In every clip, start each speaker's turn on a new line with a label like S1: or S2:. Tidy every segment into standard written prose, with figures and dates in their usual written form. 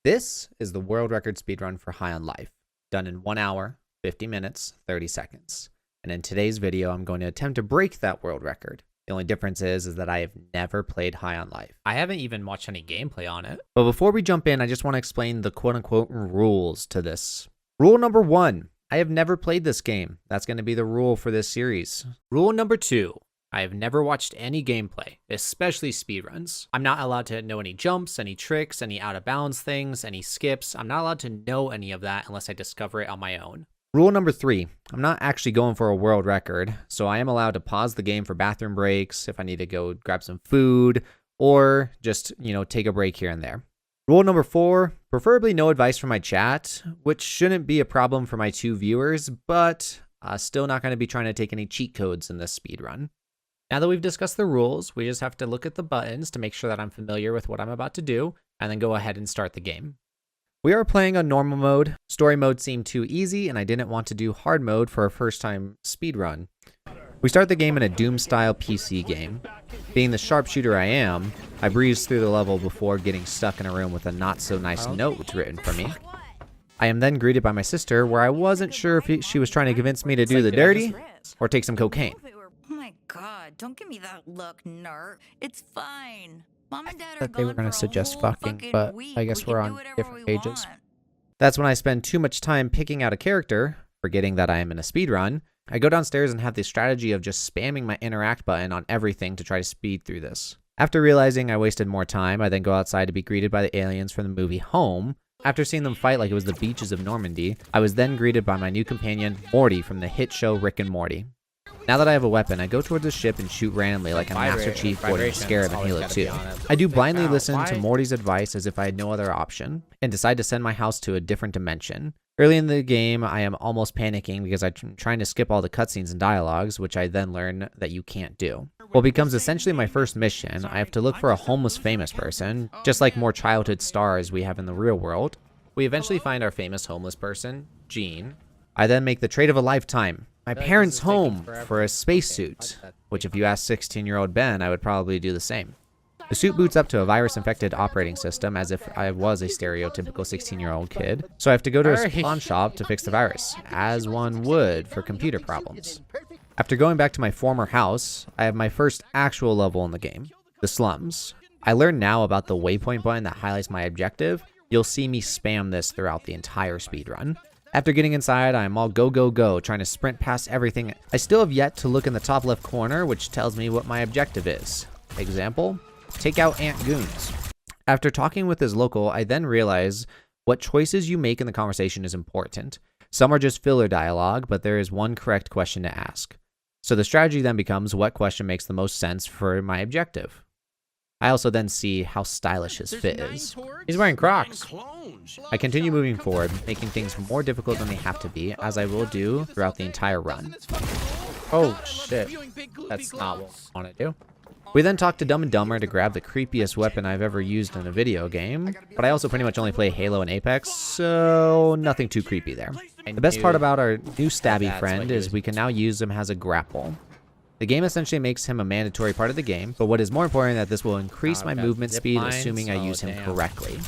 S1: This is the world record speedrun for High on Life, done in 1 hour, 50 minutes, 30 seconds. And in today's video, I'm going to attempt to break that world record. The only difference is that I have never played High on Life. I haven't even watched any gameplay on it. But before we jump in, I just want to explain the quote-unquote rules to this. Rule number 1, I have never played this game. That's going to be the rule for this series. Rule number 2, I have never watched any gameplay, especially speedruns. I'm not allowed to know any jumps, any tricks, any out of bounds things, any skips. I'm not allowed to know any of that unless I discover it on my own. Rule number 3, I'm not actually going for a world record, so I am allowed to pause the game for bathroom breaks if I need to go grab some food or just, take a break here and there. Rule number 4, preferably no advice from my chat, which shouldn't be a problem for my 2 viewers, but still not going to be trying to take any cheat codes in this speedrun. Now that we've discussed the rules, we just have to look at the buttons to make sure that I'm familiar with what I'm about to do, and then go ahead and start the game. We are playing on normal mode. Story mode seemed too easy, and I didn't want to do hard mode for a first time speedrun. We start the game in a Doom-style PC game. Being the sharpshooter I am, I breezed through the level before getting stuck in a room with a not-so-nice note written for me. I am then greeted by my sister, where I wasn't sure if she was trying to convince me to do the dirty or take some cocaine.
S2: God, don't give me that look, nerd. It's fine. Mom and Dad are
S1: That they were
S2: gone
S1: going to
S2: for a
S1: suggest
S2: whole
S1: fucking, but
S2: week.
S1: I guess
S2: We
S1: we're
S2: can do
S1: on
S2: whatever
S1: different
S2: we
S1: pages.
S2: want.
S1: That's when I spend too much time picking out a character, forgetting that I am in a speedrun. I go downstairs and have the strategy of just spamming my interact button on everything to try to speed through this. After realizing I wasted more time, I then go outside to be greeted by the aliens from the movie Home. After seeing them fight like it was the beaches of Normandy, I was then greeted by my new companion, Morty, from the hit show Rick and Morty. Now that I have a weapon, I go towards the ship and shoot randomly like a Master Chief boarding Scarab in Halo 2. I do blindly listen to Morty's advice as if I had no other option, and decide to send my house to a different dimension. Early in the game, I am almost panicking because I'm trying to skip all the cutscenes and dialogues, which I then learn that you can't do. What becomes essentially my first mission, I have to look for a homeless famous person, just like more childhood stars we have in the real world. We eventually find our famous homeless person, Gene. I then make the trade of a lifetime. My parents' home for a spacesuit, which if you ask 16-year-old Ben, I would probably do the same. The suit boots up to a virus-infected operating system as if I was a stereotypical 16-year-old kid, so I have to go to a pawn shop to fix the virus, as one would for computer problems. After going back to my former house, I have my first actual level in the game, the slums. I learn now about the waypoint button that highlights my objective. You'll see me spam this throughout the entire speedrun. After getting inside, I'm all go, go, go, trying to sprint past everything. I still have yet to look in the top left corner, which tells me what my objective is. Example, take out Ant Goons. After talking with his local, I then realize what choices you make in the conversation is important. Some are just filler dialogue, but there is one correct question to ask. So the strategy then becomes what question makes the most sense for my objective. I also then see how stylish his fit is. He's wearing Crocs. I continue moving forward, making things more difficult than they have to be, as I will do throughout the entire run. Oh shit, that's not what I want to do. We then talk to Dumb and Dumber to grab the creepiest weapon I've ever used in a video game, but I also pretty much only play Halo and Apex, so nothing too creepy there. The best part about our new stabby friend is we can now use him as a grapple. The game essentially makes him a mandatory part of the game, but what is more important is that this will increase my movement speed, assuming I use him correctly.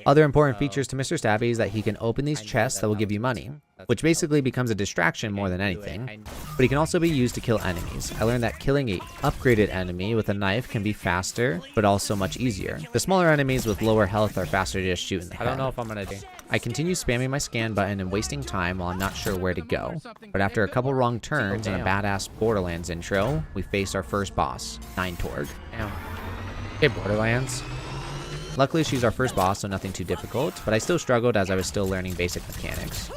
S1: Other important features to Mr. Stabby is that he can open these chests that will give you money, which basically becomes a distraction more than anything, but he can also be used to kill enemies. I learned that killing a upgraded enemy with a knife can be faster, but also much easier. The smaller enemies with lower health are faster to just shoot in the head. I don't know if I'm gonna do. I continue spamming my scan button and wasting time while I'm not sure where to go, but after a couple wrong turns and a badass Borderlands intro, we face our first boss, Ninetorg. Hey Borderlands. Luckily, she's our first boss, so nothing too difficult, but I still struggled as I was still learning basic mechanics.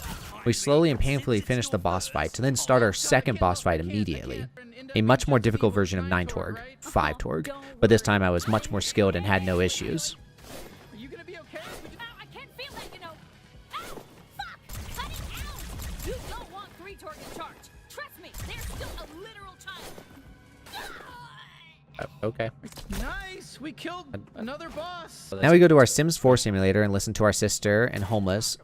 S1: We slowly and painfully finish the boss fight to then start our second boss fight immediately. A much more difficult version of Ninetorg, 5Torg, but this time I was much more skilled and had no issues.
S3: Are you gonna be okay? I can't feel that, you know. Ow! Fuck! Honey, ow! You don't want 3-Torg in charge. Trust me, they're still a literal child.
S1: Okay.
S4: Nice! We killed another boss!
S1: Now we go to our Sims 4 simulator and listen to our sister and homeless,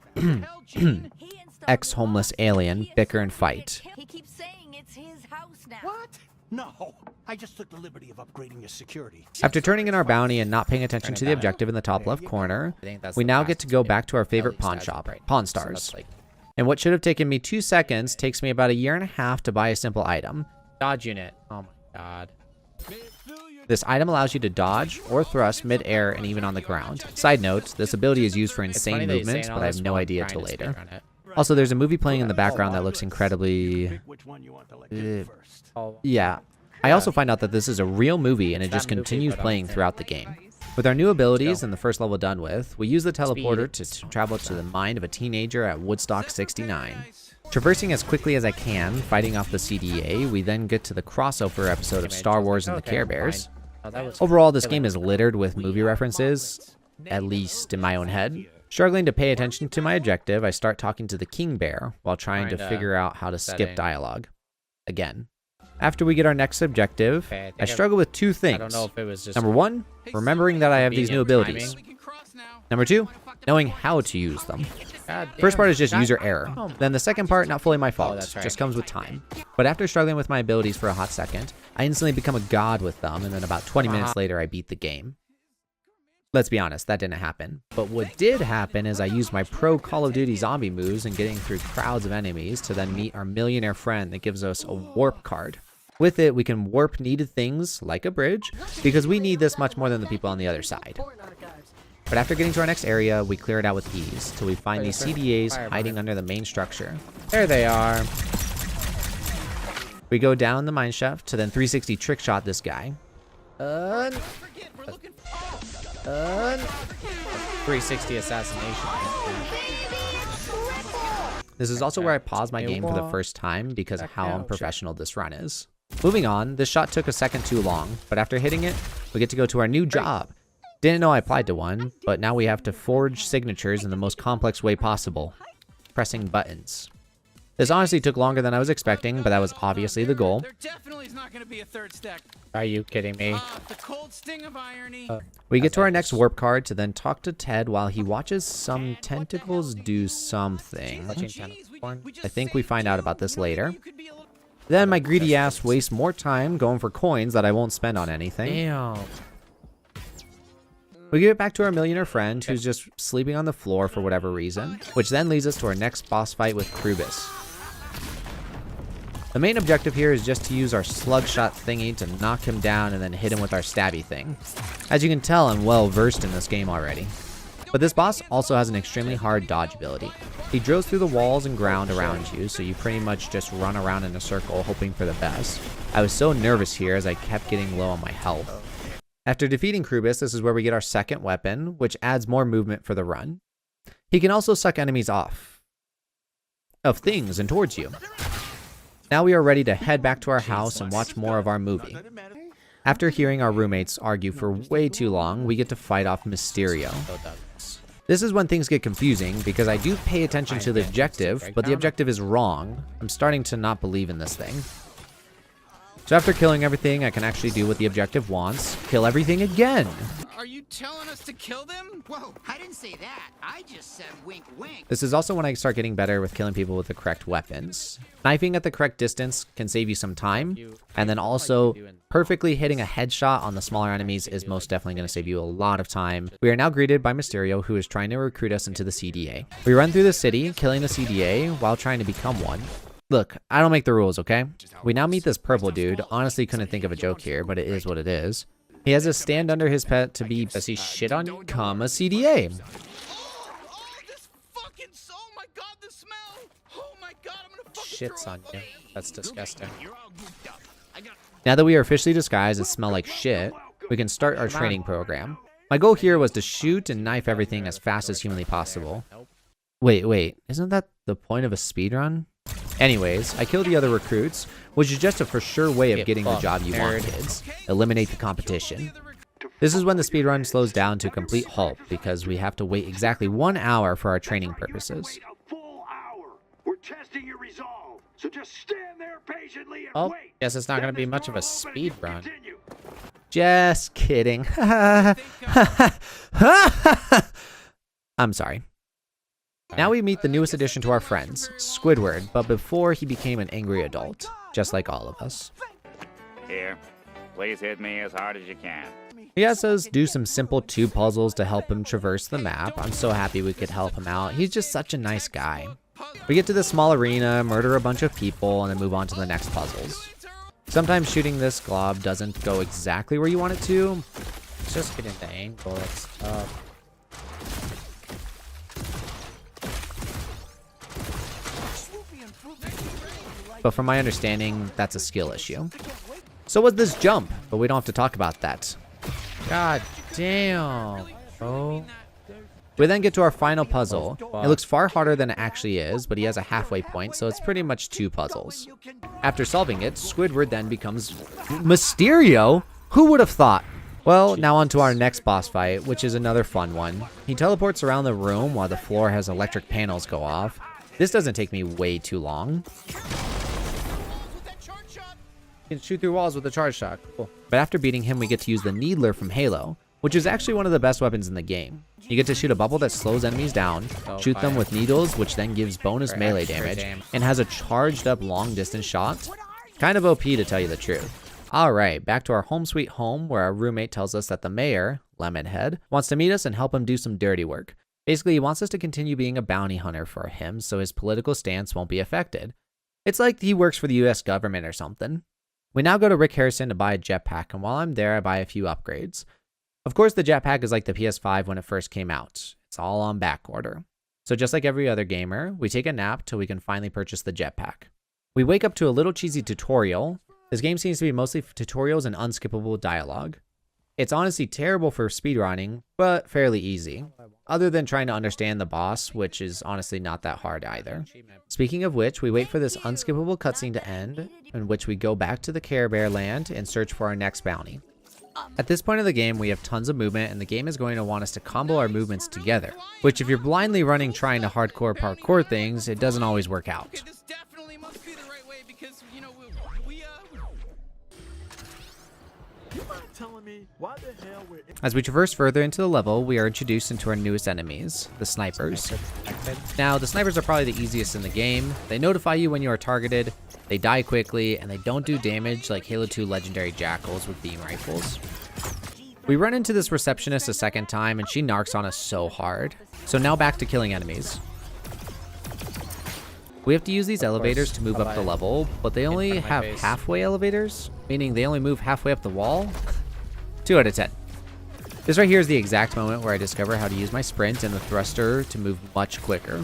S1: ex-homeless alien bicker and fight.
S2: He keeps saying it's his house now.
S4: What?
S5: No, I just took the liberty of upgrading your security.
S1: After turning in our bounty and not paying attention to the objective in the top left corner, we now get to go back to our favorite pawn shop, Pawn Stars. And what should have taken me 2 seconds takes me about 1.5 years to buy a simple item.
S6: Dodge unit. Oh my god.
S1: This item allows you to dodge or thrust mid-air and even on the ground. Side note, this ability is used for insane movements, but I have no idea till later. Also, there's a movie playing in the background that looks incredibly... yeah. I also find out that this is a real movie and it just continues playing throughout the game. With our new abilities and the first level done with, we use the teleporter to travel to the mind of a teenager at Woodstock 69. Traversing as quickly as I can, fighting off the CDA, we then get to the crossover episode of Star Wars and the Care Bears. Overall, this game is littered with movie references, at least in my own head. Struggling to pay attention to my objective, I start talking to the King Bear while trying to figure out how to skip dialogue. Again. After we get our next objective, I struggle with 2 things.
S6: I don't know if it was just
S1: Number 1, remembering that I have these new abilities. Number 2, knowing how to use them. First part is just user error. Then the second part, not fully my fault, just comes with time. But after struggling with my abilities for a hot second, I instantly become a god with them, and then about 20 minutes later I beat the game. Let's be honest, that didn't happen. But what did happen is I used my pro Call of Duty zombie moves and getting through crowds of enemies to then meet our millionaire friend that gives us a warp card. With it, we can warp needed things, like a bridge, because we need this much more than the people on the other side. But after getting to our next area, we clear it out with ease, till we find these CDAs hiding under the main structure. There they are. We go down the mine shaft to then 360 trick shot this guy.
S6: 360 assassination.
S1: This is also where I paused my game for the first time because of how unprofessional this run is. Moving on, this shot took a second too long, but after hitting it, we get to go to our new job. Didn't know I applied to one, but now we have to forge signatures in the most complex way possible. Pressing buttons. This honestly took longer than I was expecting, but that was obviously the goal.
S4: There definitely is not going to be a third stack.
S6: Are you kidding me?
S4: The cold sting of irony.
S1: We get to our next warp card to then talk to Ted while he watches some tentacles do something. I think we find out about this later. Then my greedy ass wastes more time going for coins that I won't spend on anything.
S6: Damn.
S1: We get back to our millionaire friend who's just sleeping on the floor for whatever reason, which then leads us to our next boss fight with Krubis. The main objective here is just to use our slug shot thingy to knock him down and then hit him with our stabby thing. As you can tell, I'm well versed in this game already. But this boss also has an extremely hard dodge ability. He drills through the walls and ground around you, so you pretty much just run around in a circle hoping for the best. I was so nervous here as I kept getting low on my health. After defeating Krubis, this is where we get our second weapon, which adds more movement for the run. He can also suck enemies off of things and towards you. Now we are ready to head back to our house and watch more of our movie. After hearing our roommates argue for way too long, we get to fight off Mysterio. This is when things get confusing because I do pay attention to the objective, but the objective is wrong. I'm starting to not believe in this thing. So after killing everything, I can actually do what the objective wants. Kill everything again.
S4: Are you telling us to kill them?
S7: Whoa, I didn't say that. I just said wink wink.
S1: This is also when I start getting better with killing people with the correct weapons. Knifing at the correct distance can save you some time. And then also, perfectly hitting a headshot on the smaller enemies is most definitely going to save you a lot of time. We are now greeted by Mysterio, who is trying to recruit us into the CDA. We run through the city, killing the CDA while trying to become one. Look, I don't make the rules, okay? We now meet this purple dude. Honestly, couldn't think of a joke here, but it is what it is. He has a stand under his pet to be, does he shit on you? Come a CDA.
S4: This fucking, oh my god, the smell. Oh my god, I'm gonna fucking
S6: Shits on you. That's disgusting.
S1: Now that we are officially disguised and smell like shit, we can start our training program. My goal here was to shoot and knife everything as fast as humanly possible. Wait, isn't that the point of a speedrun? Anyways, I kill the other recruits, which is just a for sure way of getting the job you want, kids. Eliminate the competition. This is when the speedrun slows down to a complete halt because we have to wait exactly 1 hour for our training purposes.
S5: We're testing your resolve, so just stand there patiently and
S6: Oh,
S5: wait.
S6: guess it's not going to be much of a speed run.
S1: Just kidding. I'm sorry. Now we meet the newest addition to our friends, Squidward, but before he became an angry adult, just like all of us.
S8: Here, please hit me as hard as you can.
S1: He has us do some simple tube puzzles to help him traverse the map. I'm so happy we could help him out. He's just such a nice guy. We get to this small arena, murder a bunch of people, and then move on to the next puzzles. Sometimes shooting this glob doesn't go exactly where you want it to.
S6: It's just getting the angle. It's tough.
S1: But from my understanding, that's a skill issue. So was this jump, but we don't have to talk about that.
S6: God damn. Oh.
S1: We then get to our final puzzle. It looks far harder than it actually is, but he has a halfway point, so it's pretty much 2 puzzles. After solving it, Squidward then becomes Mysterio? Who would have thought? Well, now on to our next boss fight, which is another fun one. He teleports around the room while the floor has electric panels go off. This doesn't take me way too long.
S6: You can shoot through walls with a charge shot. Cool.
S1: But after beating him, we get to use the Needler from Halo, which is actually one of the best weapons in the game. You get to shoot a bubble that slows enemies down, shoot them with needles, which then gives bonus melee damage, and has a charged up long distance shot. Kind of OP to tell you the truth. Alright, back to our home sweet home, where our roommate tells us that the mayor, Lemonhead, wants to meet us and help him do some dirty work. Basically, he wants us to continue being a bounty hunter for him so his political stance won't be affected. It's like he works for the US government or something. We now go to Rick Harrison to buy a jetpack, and while I'm there, I buy a few upgrades. Of course, the jetpack is like the PS5 when it first came out. It's all on back order. So just like every other gamer, we take a nap till we can finally purchase the jetpack. We wake up to a little cheesy tutorial. This game seems to be mostly tutorials and unskippable dialogue. It's honestly terrible for speedrunning, but fairly easy. Other than trying to understand the boss, which is honestly not that hard either. Speaking of which, we wait for this unskippable cutscene to end, in which we go back to the Care Bear land and search for our next bounty. At this point of the game, we have tons of movement, and the game is going to want us to combo our movements together, which if you're blindly running trying to hardcore parkour things, it doesn't always work out.
S4: This definitely must be the right way because, you know,
S1: As we traverse further into the level, we are introduced into our newest enemies, the snipers. Now, the snipers are probably the easiest in the game. They notify you when you are targeted, they die quickly, and they don't do damage like Halo 2 legendary jackals with beam rifles. We run into this receptionist a second time, and she narcs on us so hard. So now back to killing enemies. We have to use these elevators to move up the level, but they only have halfway elevators, meaning they only move halfway up the wall. 2 out of 10. This right here is the exact moment where I discover how to use my sprint and the thruster to move much quicker.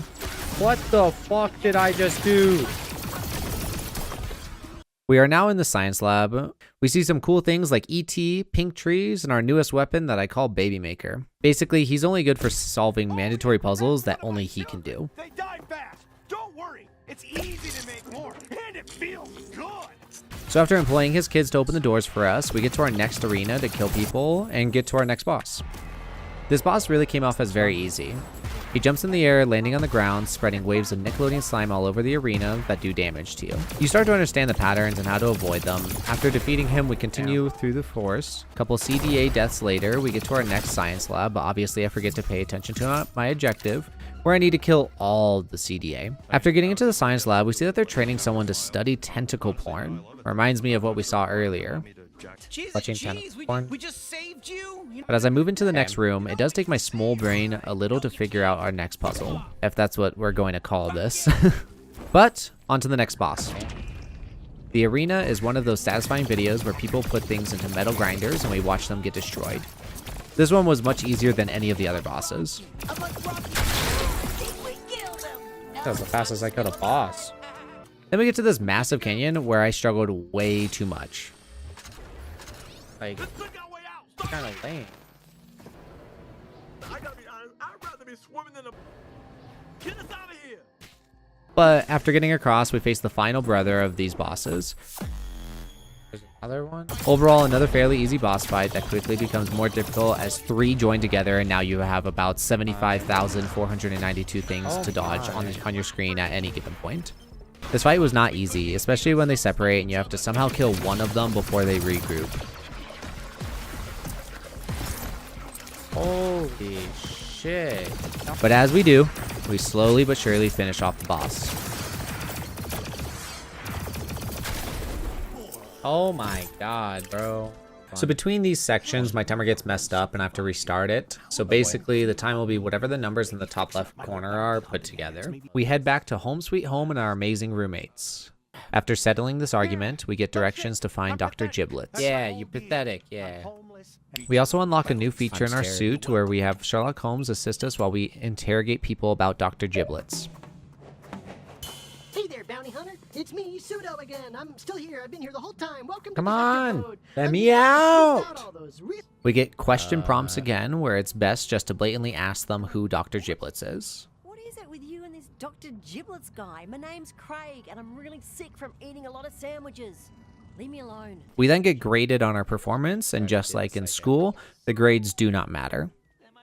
S6: What the fuck did I just do?
S1: We are now in the science lab. We see some cool things like ET, pink trees, and our newest weapon that I call Baby Maker. Basically, he's only good for solving mandatory puzzles that only he can do.
S5: They die fast. Don't worry. It's easy to make more, and it feels good.
S1: So after employing his kids to open the doors for us, we get to our next arena to kill people and get to our next boss. This boss really came off as very easy. He jumps in the air, landing on the ground, spreading waves of Nickelodeon slime all over the arena that do damage to you. You start to understand the patterns and how to avoid them. After defeating him, we continue through the forest. A couple CDA deaths later, we get to our next science lab, but obviously I forget to pay attention to my objective, where I need to kill all the CDA. After getting into the science lab, we see that they're training someone to study tentacle porn. Reminds me of what we saw earlier.
S6: Watching tentacle porn.
S4: we just saved you.
S1: But as I move into the next room, it does take my small brain a little to figure out our next puzzle, if that's what we're going to call this. But, on to the next boss. The arena is one of those satisfying videos where people put things into metal grinders and we watch them get destroyed. This one was much easier than any of the other bosses.
S6: That was the fastest I could have boss.
S1: Then we get to this massive canyon where I struggled way too much.
S6: Like, kind of lame.
S5: I gotta be honest, I'd rather be swimming than a... Get us out of here!
S1: But after getting across, we face the final brother of these bosses.
S6: There's another one.
S1: Overall, another fairly easy boss fight that quickly becomes more difficult as 3 join together, and now you have about 75,492 things to dodge on your screen at any given point. This fight was not easy, especially when they separate and you have to somehow kill one of them before they regroup.
S6: Holy shit.
S1: But as we do, we slowly but surely finish off the boss.
S6: Oh my god, bro.
S1: So between these sections, my timer gets messed up and I have to restart it. So basically, the time will be whatever the numbers in the top left corner are put together. We head back to home sweet home and our amazing roommates. After settling this argument, we get directions to find Dr. Giblets.
S6: Yeah, you pathetic, yeah.
S1: We also unlock a new feature in our suit where we have Sherlock Holmes assist us while we interrogate people about Dr. Giblets.
S9: Hey there, bounty hunter. It's me, Pseudo again. I'm still here. I've been here the whole time. Welcome to
S1: Come
S9: detective
S1: on,
S9: mode.
S1: let
S9: I'm
S1: me
S9: here to
S1: out.
S9: suss all those
S1: We get question prompts again where it's best just to blatantly ask them who Dr. Giblets is.
S10: What is it with you and this Dr. Giblets guy? My name's Craig, and I'm really sick from eating a lot of sandwiches. Leave me alone.
S1: We then get graded on our performance, and just like in school, the grades do not matter.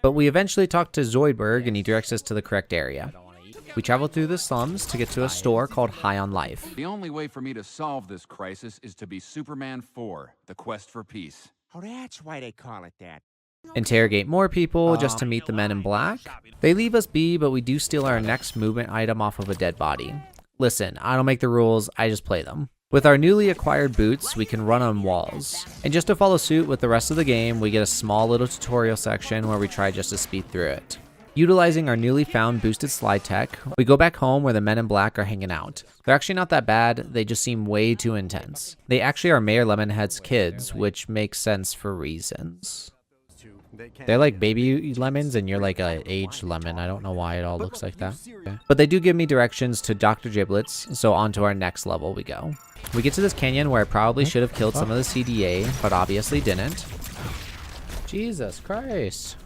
S1: But we eventually talk to Zoidberg and he directs us to the correct area. We travel through the slums to get to a store called High on Life.
S11: The only way for me to solve this crisis is to be Superman 4, the quest for peace.
S12: Oh, that's why they call it that.
S1: Interrogate more people just to meet the men in black. They leave us be, but we do steal our next movement item off of a dead body. Listen, I don't make the rules, I just play them. With our newly acquired boots, we can run on walls. And just to follow suit with the rest of the game, we get a small little tutorial section where we try just to speed through it. Utilizing our newly found boosted slide tech, we go back home where the men in black are hanging out. They're actually not that bad, they just seem way too intense. They actually are Mayor Lemonhead's kids, which makes sense for reasons. They're like baby lemons and you're like a aged lemon. I don't know why it all looks like that. Okay. But they do give me directions to Dr. Giblets, so on to our next level we go. We get to this canyon where I probably should have killed some of the CDA, but obviously didn't.
S6: Jesus Christ.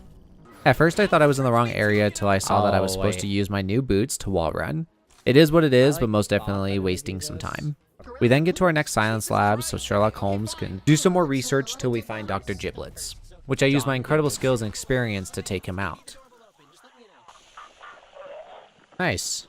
S1: At first I thought I was in the wrong area till I saw that I was supposed to use my new boots to wall run. It is what it is, but most definitely wasting some time. We then get to our next science lab so Sherlock Holmes can do some more research till we find Dr. Giblets, which I use my incredible skills and experience to take him out.
S6: Nice.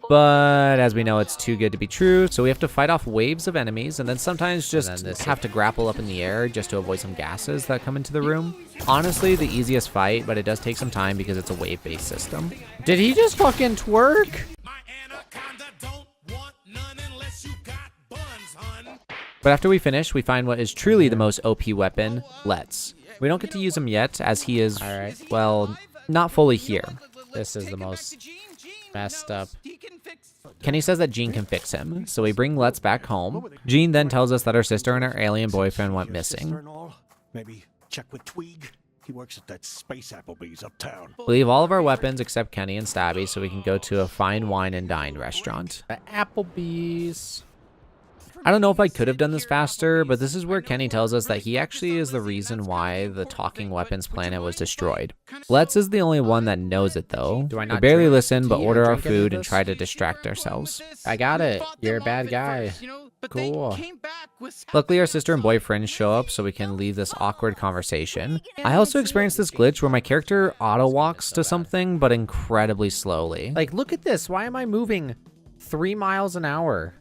S1: But as we know, it's too good to be true, so we have to fight off waves of enemies and then sometimes just have to grapple up in the air just to avoid some gases that come into the room. Honestly, the easiest fight, but it does take some time because it's a wave-based system.
S6: Did he just fucking twerk?
S1: But after we finish, we find what is truly the most OP weapon, Let's. We don't get to use him yet, as he is, well, not fully here.
S6: This is the most messed up.
S1: Kenny says that Jean can fix him, so we bring Let's back home. Jean then tells us that her sister and her alien boyfriend went missing.
S5: Maybe check with Tweeg. He works at that Space Applebee's uptown.
S1: We leave all of our weapons except Kenny and Stabby so we can go to a fine wine and dine restaurant.
S6: Applebee's.
S1: I don't know if I could have done this faster, but this is where Kenny tells us that he actually is the reason why the talking weapons planet was destroyed. Let's is the only one that knows it though. We barely listen, but order our food and try to distract ourselves.
S6: I got it. You're a bad guy. Cool.
S1: Luckily, our sister and boyfriend show up so we can leave this awkward conversation. I also experienced this glitch where my character auto-walks to something, but incredibly slowly.
S6: Like, look at this. Why am I moving 3 miles an hour?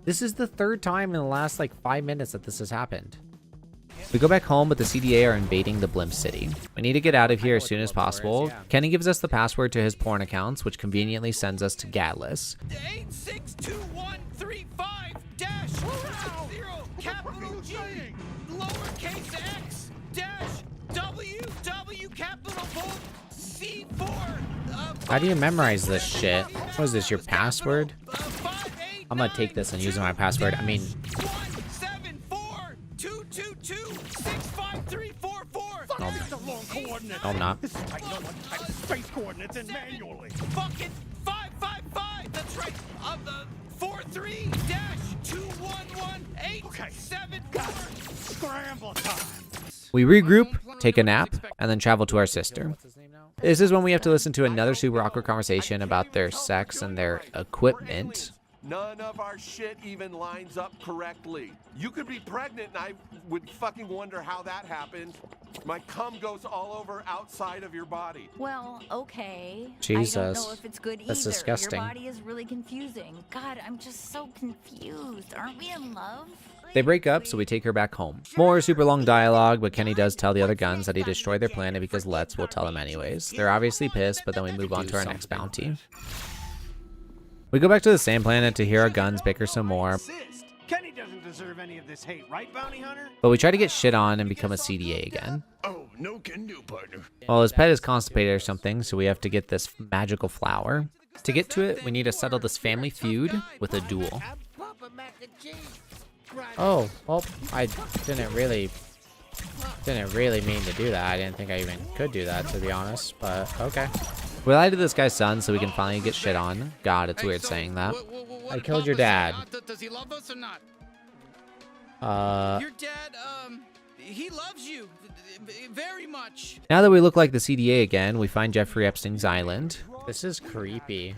S6: This is the third time in the last, like, 5 minutes that this has happened.
S1: We go back home, but the CDA are invading the Blimp City. We need to get out of here as soon as possible. Kenny gives us the password to his porn accounts, which conveniently sends us to Gatlas.
S4: 862135 dash 0 capital G lowercase x dash W capital bold C4.
S6: How do you memorize this shit? What is this, your password? I'm gonna take this and use my password. I mean,
S4: 17422265344.
S6: no, I'm not.
S5: This is like no one types space coordinates in manually.
S4: Fucking 555. That's right. The 43 dash 2118. Okay. 74.
S5: Scramble time.
S1: We regroup, take a nap, and then travel to our sister. This is when we have to listen to another super awkward conversation about their sex and their equipment.
S13: None of our shit even lines up correctly. You could be pregnant and I would fucking wonder how that happened. My cum goes all over outside of your body.
S2: Well, okay.
S6: Jesus.
S2: I don't know if it's good either.
S6: That's disgusting.
S2: Your body is really confusing. God, I'm just so confused. Aren't we in love?
S1: They break up, so we take her back home. More super long dialogue, but Kenny does tell the other guns that he destroyed their planet because Let's will tell them anyways. They're obviously pissed, but then we move on to our next bounty. We go back to the sand planet to hear our guns bicker some more.
S5: Kenny doesn't
S12: deserve any of this hate, right, Bounty Hunter?
S1: But we try to get shit on and become a CDA again.
S5: Oh, no can do, partner.
S1: Well, his pet is constipated or something, so we have to get this magical flower. To get to it, we need to settle this family feud with a duel.
S6: Oh, well, I didn't really mean to do that. I didn't think I even could do that, to be honest, but okay.
S1: We lied to this guy's son so we can finally get shit on. God, it's weird saying that.
S6: I killed your dad.
S4: Does he love us or not? Your dad, he loves you very much.
S1: Now that we look like the CDA again, we find Jeffrey Epstein's island.
S6: This is creepy.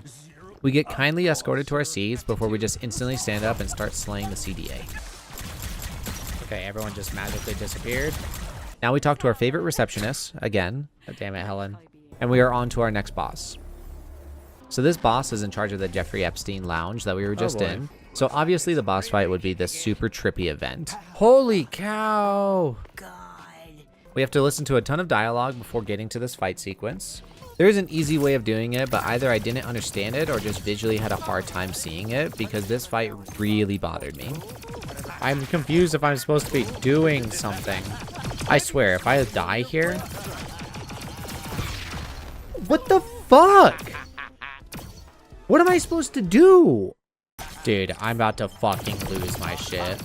S1: We get kindly escorted to our seats before we just instantly stand up and start slaying the CDA.
S6: Okay, everyone just magically disappeared.
S1: Now we talk to our favorite receptionist, again.
S6: Oh, damn it, Helen.
S1: And we are on to our next boss. So this boss is in charge of the Jeffrey Epstein lounge that we were just in. So obviously the boss fight would be this super trippy event.
S6: Holy cow!
S1: We have to listen to a ton of dialogue before getting to this fight sequence. There is an easy way of doing it, but either I didn't understand it or just visually had a hard time seeing it because this fight really bothered me.
S6: I'm confused if I'm supposed to be doing something. I swear, if I die here...
S1: What the fuck? What am I supposed to do?
S6: Dude, I'm about to fucking lose my shit.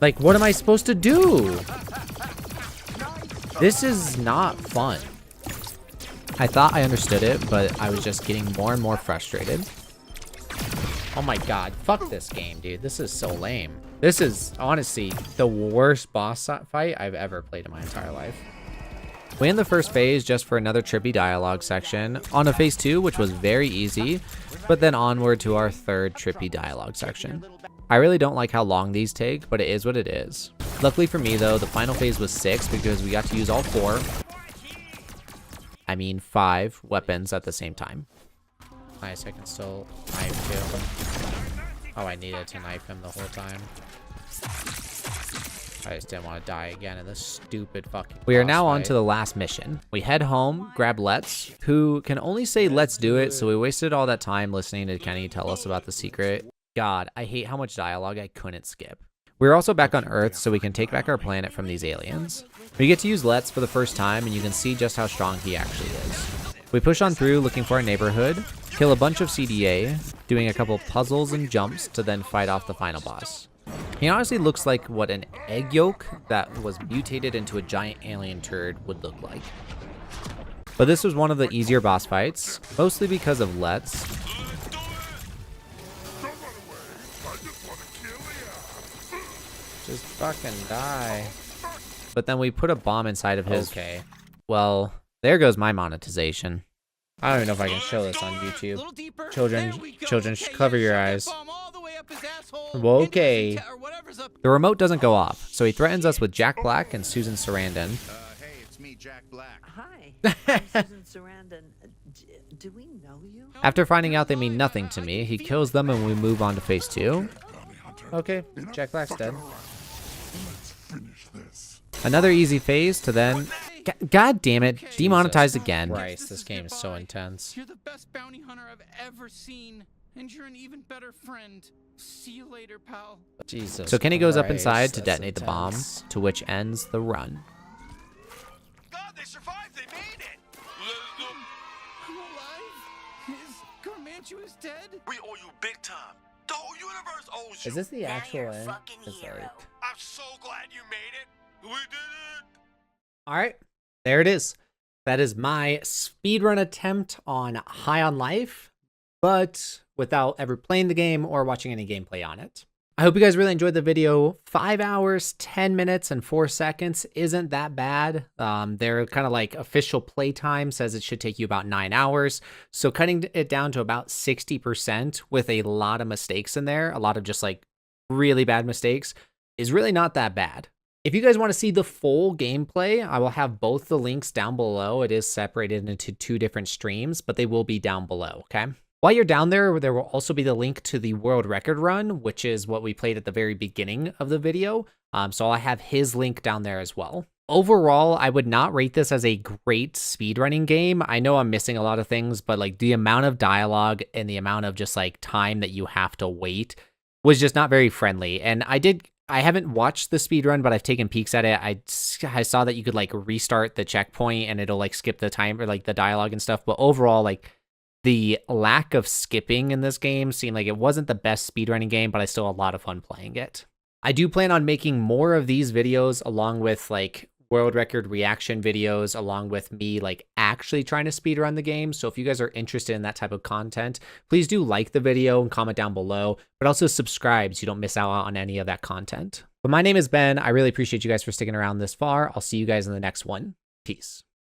S1: Like, what am I supposed to do? This is not fun. I thought I understood it, but I was just getting more and more frustrated.
S6: Oh my god, fuck this game, dude. This is so lame. This is, honestly, the worst boss fight I've ever played in my entire life.
S1: We end the first phase just for another trippy dialogue section, on to phase 2, which was very easy, but then onward to our third trippy dialogue section. I really don't like how long these take, but it is what it is. Luckily for me though, the final phase was 6 because we got to use all 5 weapons at the same time.
S6: Nice, I can still knife him. Oh, I needed to knife him the whole time. I just didn't want to die again in this stupid fucking
S1: We are now
S6: boss
S1: on
S6: fight.
S1: to the last mission. We head home, grab Let's, who can only say let's do it, so we wasted all that time listening to Kenny tell us about the secret. God, I hate how much dialogue I couldn't skip. We're also back on Earth, so we can take back our planet from these aliens. We get to use Let's for the first time, and you can see just how strong he actually is. We push on through looking for our neighborhood, kill a bunch of CDA, doing a couple puzzles and jumps to then fight off the final boss. He honestly looks like what an egg yolk that was mutated into a giant alien turd would look like. But this was one of the easier boss fights, mostly because of Let's.
S6: Just fucking die.
S1: But then we put a bomb inside of his...
S6: Okay.
S1: Well, there goes my monetization.
S6: I don't even know if I can show this on YouTube. Children, cover your eyes. Well, okay.
S1: The remote doesn't go off, so he threatens us with Jack Black and Susan Sarandon.
S7: Hey, it's me, Jack Black.
S10: Hi, I'm Susan Sarandon. Do we know you?
S1: After finding out they mean nothing to me, he kills them and we move on to phase 2.
S6: Okay, Jack Black's dead.
S1: Another easy phase to then... God damn it, demonetized again.
S6: Christ, this game is so intense.
S4: You're the best bounty hunter I've ever seen, and you're an even better friend. See you later, pal.
S6: Jesus.
S1: So Kenny goes up
S6: Christ,
S1: inside to
S6: that's
S1: detonate the bomb,
S6: intense.
S1: to which ends the run.
S5: God, they survived. They made it.
S4: I'm alive. Is Garmontuos dead?
S5: We owe you big time. The whole universe owes you.
S6: Is this the actual end? It's like...
S5: I'm so glad you made it. We did it.
S1: All right, there it is. That is my speedrun attempt on High on Life, but without ever playing the game or watching any gameplay on it. I hope you guys really enjoyed the video. 5 hours, 10 minutes, and 4 seconds isn't that bad. Their kind of like official playtime says it should take you about 9 hours. So cutting it down to about 60% with a lot of mistakes in there, a lot of just like really bad mistakes, is really not that bad. If you guys want to see the full gameplay, I will have both the links down below. It is separated into 2 different streams, but they will be down below, okay? While you're down there, there will also be the link to the world record run, which is what we played at the very beginning of the video. So I'll have his link down there as well. Overall, I would not rate this as a great speedrunning game. I know I'm missing a lot of things, but like the amount of dialogue and the amount of just like time that you have to wait was just not very friendly. And I haven't watched the speedrun, but I've taken peeks at it. I saw that you could like restart the checkpoint and it'll like skip the time or like the dialogue and stuff. But overall, like the lack of skipping in this game seemed like it wasn't the best speedrunning game, but I still had a lot of fun playing it. I do plan on making more of these videos along with like world record reaction videos, along with me like actually trying to speedrun the game. So if you guys are interested in that type of content, please do like the video and comment down below, but also subscribe so you don't miss out on any of that content. But my name is Ben. I really appreciate you guys for sticking around this far. I'll see you guys in the next one. Peace.